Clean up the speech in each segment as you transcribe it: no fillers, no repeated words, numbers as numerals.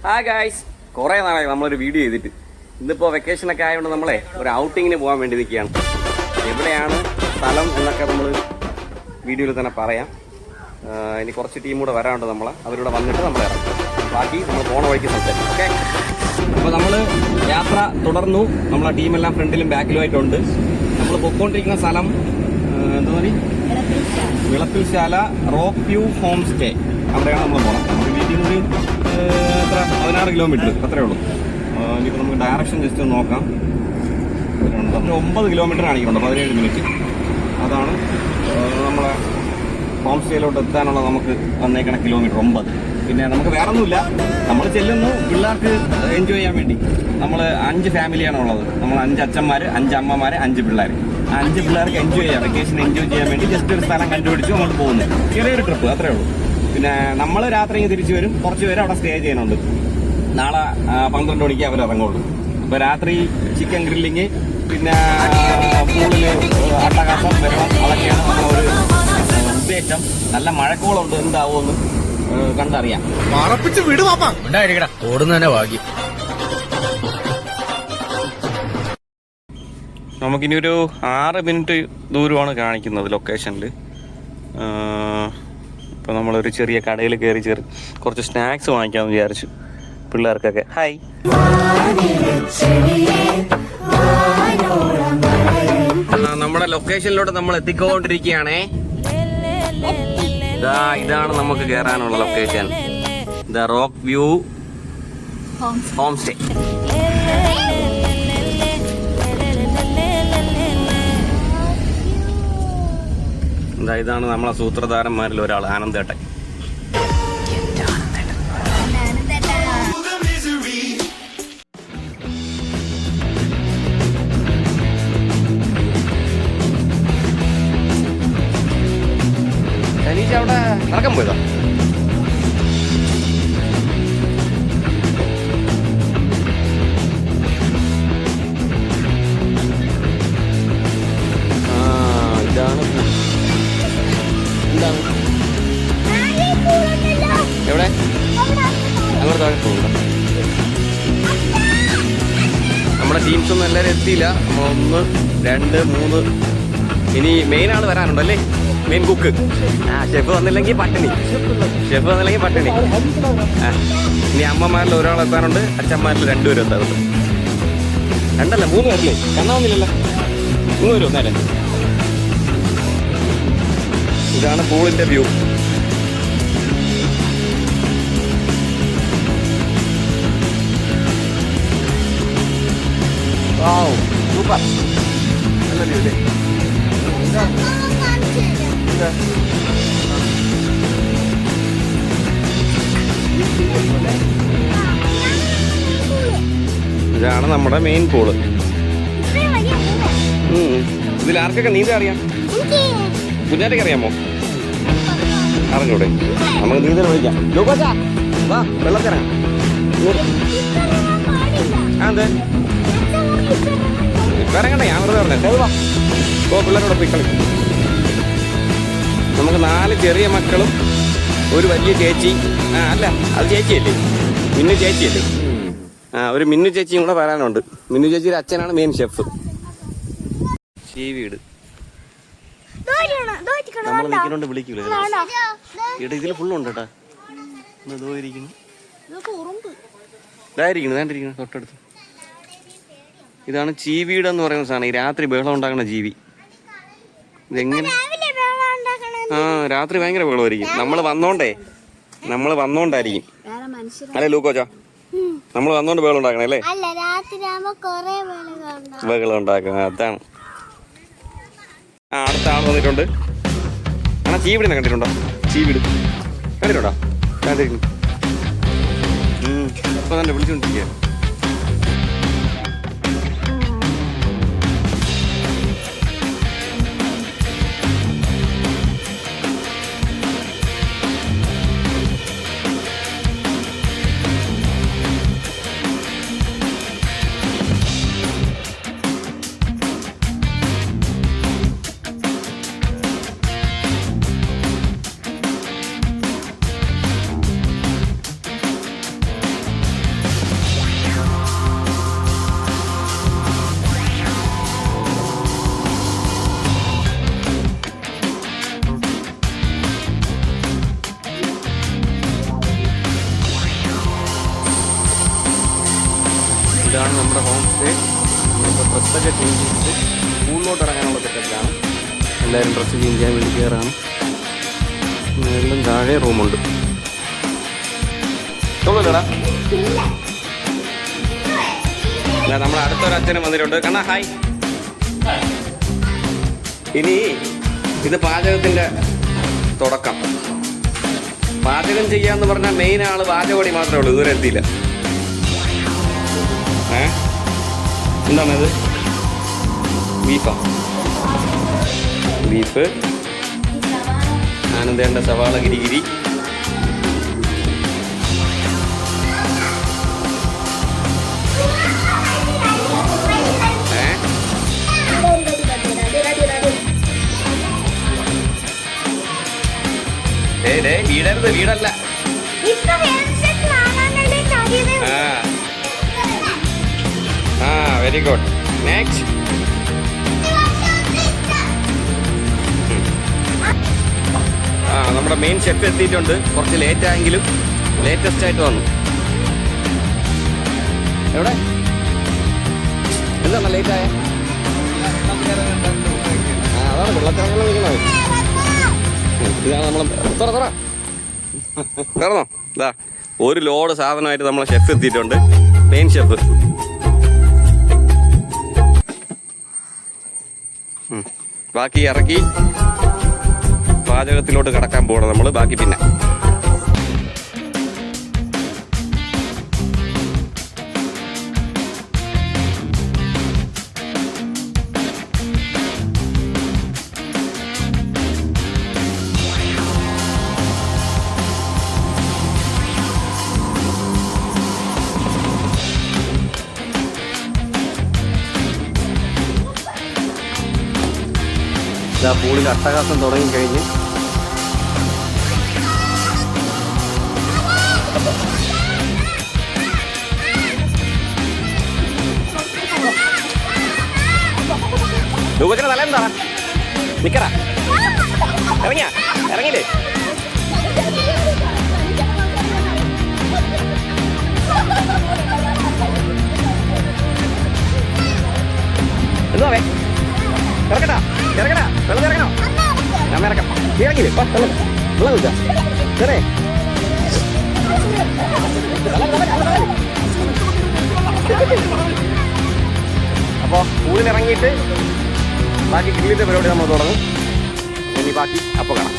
Hi guys, കുറേ നാളായി നമ്മളൊരു വീഡിയോ ചെയ്തിട്ട്. ഇന്നിപ്പോൾ വെക്കേഷനൊക്കെ ആയതുകൊണ്ട് നമ്മളെ ഒരു ഔട്ടിങ്ങിന് പോകാൻ വേണ്ടി നിൽക്കുകയാണ്. എവിടെയാണ് സ്ഥലം എന്നൊക്കെ നമ്മൾ വീഡിയോയിൽ തന്നെ പറയാം. ഇനി കുറച്ച് ടീം കൂടെ വരാനുണ്ട് നമ്മളെ, അവരിവിടെ വന്നിട്ട് നമ്മൾ ഇറങ്ങും. ബാക്കി നമ്മൾ പോണ വഴിക്ക് സംസാരിക്കും. ഓക്കെ, അപ്പോൾ നമ്മൾ യാത്ര തുടർന്നു. നമ്മളെ ടീമെല്ലാം ഫ്രണ്ടിലും ബാക്കിലുമായിട്ടുണ്ട്. നമ്മൾ പൊയ്ക്കൊണ്ടിരിക്കുന്ന സ്ഥലം എന്താ പറയുക, Vilappilsala rock view home stay. അവിടെയാണ് നമ്മൾ പോകണം. നമുക്ക് വീട്ടിൽ നിന്ന് എത്ര 16 കിലോമീറ്റർ അത്രേ ഉള്ളൂ. ഇനിയിപ്പോൾ നമുക്ക് ഡയറക്ഷൻ ജസ്റ്റ് ഒന്ന് നോക്കാം. 9 കിലോമീറ്റർ കാണിക്കുന്നുണ്ട്, 17 മിനിറ്റ്. അതാണ് നമ്മളെ ഹോം സ്റ്റേയിലോട്ട് എത്താനുള്ള നമുക്ക് വന്നേക്കണ കിലോമീറ്റർ 9. പിന്നെ നമുക്ക് വേറെ ഒന്നുമില്ല, നമ്മൾ ചെല്ലുന്നു പിള്ളേർക്ക് എൻജോയ് ചെയ്യാൻ വേണ്ടി. നമ്മൾ 5 ഫാമിലിയാണ് ഉള്ളത്. നമ്മൾ 5 അച്ഛന്മാർ, 5 അമ്മമാർ, 5 പിള്ളേർ. ആ 5 പിള്ളേർക്ക് എൻജോയ് ചെയ്യാം, വെക്കേഷൻ എൻജോയ് ചെയ്യാൻ വേണ്ടി ജസ്റ്റ് ഒരു സ്ഥലം കണ്ടുപിടിച്ച് നമ്മൾ പോകുന്നു. ചെറിയൊരു ട്രിപ്പ് അത്രേ ഉള്ളൂ. പിന്നെ നമ്മൾ രാത്രി തിരിച്ചു വരും. കുറച്ച് പേര് അവിടെ സ്റ്റേ ചെയ്യുന്നുണ്ട്. നാളെ 12 മണിക്ക് അവർ ഇറങ്ങുള്ളൂ. അപ്പോൾ രാത്രി ചിക്കൻ ഗ്രില്ലിങ്, പിന്നെ പൂളില് അട്ടകാസം, വെള്ളം, അതൊക്കെയാണ് നമ്മളൊരു ഉദ്ദേശം. നല്ല മഴക്കോളുണ്ട്, എന്താവുമെന്ന് കണ്ടറിയാം. ഓടുന്നതന്നെ ഭാഗ്യം. നമുക്കിനി ഒരു 6 മിനിറ്റ് ദൂരമാണ് കാണിക്കുന്നത് ലൊക്കേഷനിൽ. ഇപ്പോൾ നമ്മളൊരു ചെറിയ കടയിൽ കയറി കുറച്ച് സ്നാക്സ് വാങ്ങിക്കാമെന്ന് വിചാരിച്ചു പിള്ളേർക്കൊക്കെ. ഹായ്, നമ്മുടെ ലൊക്കേഷനിലോട്ട് നമ്മൾ എത്തിക്കൊണ്ടിരിക്കുകയാണേ. ഇതാണ് നമുക്ക് കയറാനുള്ള location, the rock view home stay. ഇതാണ് നമ്മളെ സൂത്രധാരന്മാരിൽ ഒരാൾ, ആനന്ദേട്ടൻ. സനീഷ് അവിടെ നടക്കാൻ പോയതാ. ഇതാണ് എന്താണ് എവിടെ അങ്ങോട്ട് താഴെ പോകുന്നുണ്ടോ? നമ്മുടെ ടീംസൊന്നും എല്ലാവരും എത്തിയില്ല. 1, 2, 3. ഇനി മെയിൻ ആൾ വരാനുണ്ടല്ലേ, മെയിൻ കുക്ക്. ഷെഫ് വന്നില്ലെങ്കിൽ പട്ടിണി. ഇനി അമ്മമാരിൽ ഒരാൾ എത്താനുണ്ട്, അച്ഛന്മാരിൽ 2 പേരും എത്താറുണ്ട്. 2 അല്ല 3 പേരല്ലേ, കണ്ണാവുന്നില്ലല്ലോ. 3 പേരും ഒന്നേരെ. ഇതാണ് പൂളിന്റെ വ്യൂ. സൂപ്പർ, നല്ല വ്യൂ അല്ലേ? ഇതാണ് നമ്മുടെ മെയിൻ പൂള്. ഇതിൽ ആർക്കൊക്കെ നീന്താൻ അറിയാം? കുഞ്ഞാറ്റയ്ക്ക് അറിയാമോ? അറിഞ്ഞൂടെ? നമുക്ക് നീന്തൽ വിളിക്കാം. ലൂക്കോച്ചാ വാ, വെള്ളത്തിറങ്ങാം. അതെ ഇറങ്ങണ്ടേ, ഞാൻ വെറുതെ പറഞ്ഞേ. വാ, പിള്ളേരോട് പോയി കളിക്കും. നമുക്ക് 4 ചെറിയ മക്കളും ഒരു വലിയ ചേച്ചി. അല്ല, അത് ചേച്ചിയല്ലേ, മിന്നു ചേച്ചിയല്ലേ? ഒരു മിന്നു ചേച്ചിയും കൂടെ വരാനുണ്ട്. മിന്നു ചേച്ചിയുടെ അച്ഛനാണ് മെയിൻ ഷെഫ്. വീട് നമ്മൾ നിൽക്കുന്നോണ്ട് വിളിക്കൂല. ഇവിടെ ഇതിൽ ഫുള്ളുണ്ട് കേട്ടാ. ഇതായിരിക്കുന്നു തൊട്ടടുത്ത്. ഇതാണ് ചീവീടെന്ന് പറയുന്ന സാധനം. ഈ രാത്രി ബഹളം ഉണ്ടാക്കുന്ന ജീവി. ഇതെങ്ങനെ? രാത്രി ഭയങ്കര ബഹളമായിരിക്കും. നമ്മൾ വന്നോണ്ടായിരിക്കും. അല്ലേ ലൂക്കോച്ചാ? നമ്മൾ വന്നോണ്ട് ബഹളം ഉണ്ടാക്കണേ അല്ലേ? ബഹളം ഉണ്ടാക്കണം, അതാണ്. അടുത്ത ആൾ വന്നിട്ടുണ്ട്. ചീവീടിനെ കണ്ടിട്ടുണ്ടോ? ചീവീട് കണ്ടിട്ടുണ്ടോ? ഇപ്പൊ തന്നെ വിളിച്ചോണ്ടിരിക്കുക. ഇതാണ് നമ്മുടെ ഹോം സ്റ്റേ. നമ്മളിപ്പോൾ ഡ്രസ്സൊക്കെ ചേഞ്ച് ചെയ്തിട്ട് സ്കൂളിലോട്ട് ഇറങ്ങാനുള്ള സെറ്റപ്പിലാണ്. എല്ലാവരും ഡ്രസ്സ് ചേഞ്ച് ചെയ്യാൻ വേണ്ടി കയറാണ്. എല്ലാം താഴെ റൂമുണ്ട്. തോന്നില്ലടാ നമ്മളെ അടുത്തൊരു അച്ഛനും വന്നിട്ടുണ്ട്. കണ്ണാ ഹായ്. ഇനി ഇത് പാചകത്തിൻ്റെ തുടക്കം. പാചകം ചെയ്യാന്ന് പറഞ്ഞാൽ മെയിൻ ആള് പാചകപടി മാത്രമേ ഉള്ളൂ. ഇതുവരെ എത്തിയില്ല. എന്താണത്? ബീഫാ? ബീഫ്. ആനന്ദേണ്ട സവാള ഗിരിഗിരി. വീടരുത്, വീടല്ല. Very good. നെക്സ്റ്റ്. നമ്മുടെ മെയിൻ ഷെഫ് എത്തിയിട്ടുണ്ട്. കുറച്ച് ലേറ്റ് ആയെങ്കിലും ലേറ്റസ്റ്റ് ആയിട്ട് വന്നു. എവിടെ? എന്താണ് ലേറ്റ് ആയ? അതാണ് വെള്ളത്തിറങ്ങാൻ വിളിക്കണത്. ഇതാണ് നമ്മൾ തുറന്നോ. ഇതാ ഒരു ലോഡ് സാധനമായിട്ട് നമ്മളെ ഷെഫ് എത്തിയിട്ടുണ്ട്. Main chef. ബാക്കി ഇറക്കി പാചകത്തിലോട്ട് കടക്കാൻ പോകണം നമ്മൾ. ബാക്കി പിന്നെ പൂളിൽ അട്ടഹാസം തുടങ്ങിക്കഴിഞ്ഞ് രൂപത്തിന് തല എന്താ നിക്കറ ഇറങ്ങിയില്ലേ? എന്താ ഇറക്കട്ടാ? ഇറങ്ങണ വെള്ളം ഇറങ്ങണോ? ഞാൻ ഇറക്കാം. ഇറങ്ങിയില്ലേ? വെള്ളം കുടിച്ചാ ചെറേ. അപ്പോൾ പൂളിലിറങ്ങിയിട്ട് ബാക്കി ഗ്രില്ലിൻ്റെ പരിപാടി നമ്മൾ തുടങ്ങും. ഇനി ബാക്കി അപ്പോൾ കാണാം.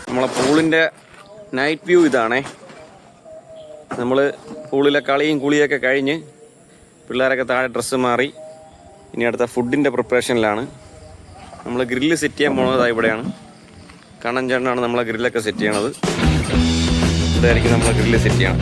നമ്മളെ പൂളിൻ്റെ നൈറ്റ് വ്യൂ ഇതാണേ. നമ്മൾ പൂളിലെ കളിയും കുളിയൊക്കെ കഴിഞ്ഞ് പിള്ളേരൊക്കെ താഴെ ഡ്രസ്സ് മാറി ഇനി അടുത്ത ഫുഡിൻ്റെ പ്രിപ്പറേഷനിലാണ്. നമ്മൾ ഗ്രില്ല് സെറ്റ് ചെയ്യാൻ പോകുന്നത് ഇവിടെയാണ്. കണ്ണൻ ചേട്ടനാണ് നമ്മളെ ഗ്രില്ലൊക്കെ സെറ്റ് ചെയ്യണത്. ഇതായിരിക്കും നമ്മളെ ഗ്രില്ല് സെറ്റ് ചെയ്യണം.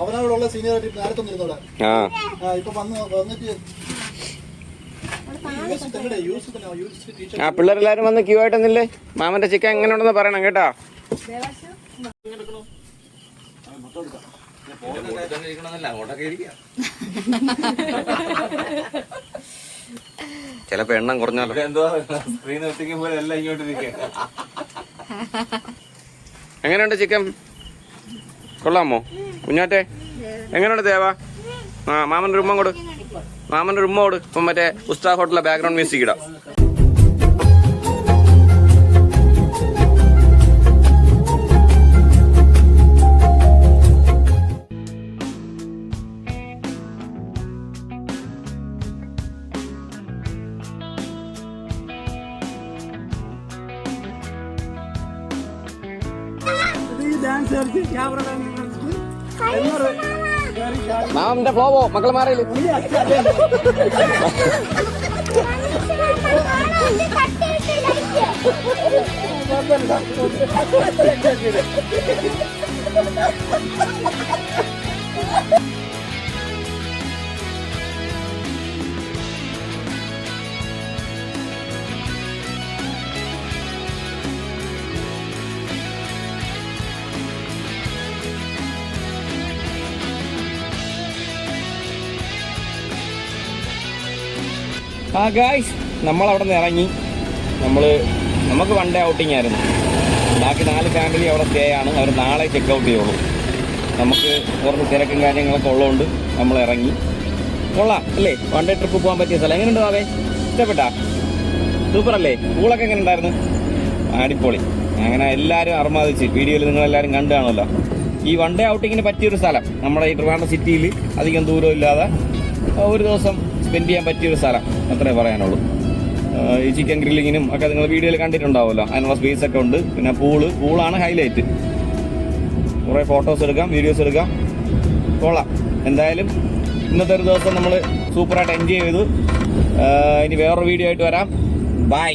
അവനോടുള്ള സീനിയറായിട്ട് നേരത്തെ ഇരുന്നോടെ ഇപ്പൊ വന്നിട്ട് ആ പിള്ളേരെല്ലാരും വന്ന് ക്യൂ ആയിട്ടൊന്നില്ലേ? മാമന്റെ ചിക്കൻ എങ്ങനെ ഉണ്ടെന്ന് പറയണം കേട്ടാ. ചിലപ്പോ എണ്ണം കുറഞ്ഞാലോ. എന്തോ സ്ക്രീൻ എത്തിക്കുമ്പോൾ എല്ലാം ഇങ്ങോട്ട് എങ്ങനെയുണ്ട് ചിക്കൻ? കൊള്ളാമോ കുഞ്ഞാറ്റെ? എങ്ങനെയുണ്ട് ദേവാ? ആ മാമന്റെ ഉമ്മ കൊടു, മാമന്റെ ഉമ്മ കൊടു. ഇപ്പം മറ്റേ ഉസ്താദ് ഹോട്ടലിലെ ബാക്ക്ഗ്രൗണ്ട് മ്യൂസിക് ഇടാം. മാമന്റെ ഫ്ലോ പോ മക്കളെ മാറിയില്ല. ആ ഗായ്സ്, നമ്മളവിടെ നിന്ന് ഇറങ്ങി. നമുക്ക് വൺ ഡേ ഔട്ടിങ് ആയിരുന്നു. ബാക്കി 4 ഫാമിലി അവിടെ സ്റ്റേ ആണ്. അവർ നാളെ ചെക്ക് ഔട്ട് ചെയ്യുള്ളൂ. നമുക്ക് കുറച്ച് തിരക്കും കാര്യങ്ങളൊക്കെ ഉള്ളതുകൊണ്ട് നമ്മൾ ഇറങ്ങി. കൊള്ളാം അല്ലേ? വൺ ഡേ ട്രിപ്പ് പോകാൻ പറ്റിയ സ്ഥലം. എങ്ങനെയുണ്ട് അവേ? ഇഷ്ടപ്പെട്ടാ? സൂപ്പർ അല്ലേ? പൂളൊക്കെ എങ്ങനെ ഉണ്ടായിരുന്നു? അടിപൊളി. അങ്ങനെ എല്ലാവരും അർമാദിച്ച് വീഡിയോയിൽ നിങ്ങളെല്ലാവരും കണ്ടു കാണുമല്ലോ. ഈ വൺ ഡേ ഔട്ടിങ്ങിന് പറ്റിയൊരു സ്ഥലം നമ്മുടെ ഈ ട്രിവാൻഡ്രം സിറ്റിയിൽ അധികം ദൂരമില്ലാതെ ഒരു ദിവസം സ്പെൻഡ് ചെയ്യാൻ പറ്റിയൊരു സ്ഥലം, അത്രേ പറയാനുള്ളൂ. ഈ ചിക്കൻ ഗ്രില്ലിങ്ങിനും ഒക്കെ നിങ്ങൾ വീഡിയോയിൽ കണ്ടിട്ടുണ്ടാവുമല്ലോ. അതിനുള്ള സ്പേസ് ഒക്കെ ഉണ്ട്. പിന്നെ പൂളാണ് ഹൈലൈറ്റ്. കുറേ ഫോട്ടോസ് എടുക്കാം, വീഡിയോസ് എടുക്കാം. കൊള്ളാം. എന്തായാലും ഇന്നത്തെ ഒരു ദിവസം നമ്മൾ സൂപ്പറായിട്ട് എൻജോയ് ചെയ്തു. ഇനി വേറൊരു വീഡിയോ ആയിട്ട് വരാം. ബൈ.